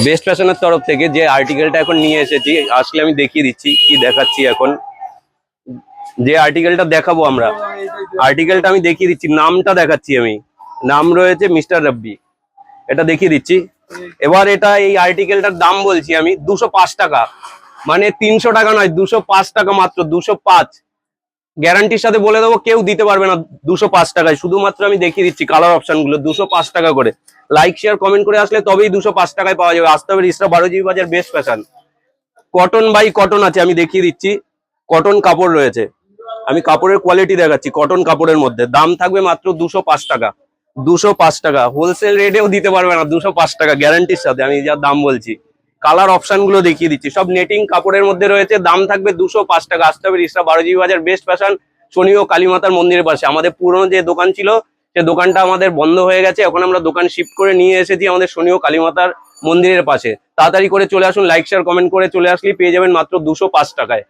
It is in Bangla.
বেস্ট ফ্যাশনের তরফ থেকে যে আর্টিকেলটা এখন নিয়ে এসেছি, আসলে আমি দেখিয়ে দিচ্ছি কি দেখাচ্ছি। এখন যে আর্টিকেলটা দেখাবো আমরা, আর্টিকেলটা আমি দেখিয়ে দিচ্ছি, নামটা দেখাচ্ছি আমি। নাম রয়েছে মিস্টার রাব্বি, এটা দেখিয়ে দিচ্ছি। এবার এটা এই আর্টিকেলটার দাম বলছি আমি 205 টাকা, মানে 300 টাকা নয়, 205 টাকা মাত্র, 205। গ্যারান্টির সাথে বলে দেবো কেউ দিতে পারবে না 205 টাকায়। শুধুমাত্র আমি দেখিয়ে দিচ্ছি কালার অপশন গুলো, 205 টাকা করে। লাইক শেয়ার কমেন্ট করে আসলে তবেই 205 টাকায় পাওয়া যাবে। আসতে হবে রিসরা 12 জিবি বাজার, best fashion. Cotton by cotton আছে, আমি দেখিয়ে দিচ্ছি। কটন কাপড় রয়েছে, আমি কাপড়ের কোয়ালিটি দেখাচ্ছি। কটন কাপড়ের মধ্যে দাম থাকবে মাত্র 205 টাকা, 205 টাকা। হোলসেল রেটেও দিতে পারবে না 205 টাকা গ্যারান্টির সাথে, আমি যা দাম বলছি। কালার অপশন গুলো দেখিয়ে দিচ্ছি, সব নেটিং কাপড়ের মধ্যে রয়েছে। দাম থাকবে 205 টাকা। আসতে হবে রিসরা 12 জিবি বাজার, বেস্ট ফ্যাশন, শনি ও কালীমাতার মন্দিরের পাশে। আমাদের পুরনো যে দোকান ছিল সে দোকানটা আমাদের বন্ধ হয়ে গেছে, এখন আমরা দোকান শিফট করে নিয়ে এসেছি আমাদের শনি ও কালীমাতার মন্দিরের পাশে। তাড়াতাড়ি করে চলে আসুন, লাইক শেয়ার কমেন্ট করে চলে আসলেই পেয়ে যাবেন মাত্র 205 টাকায়।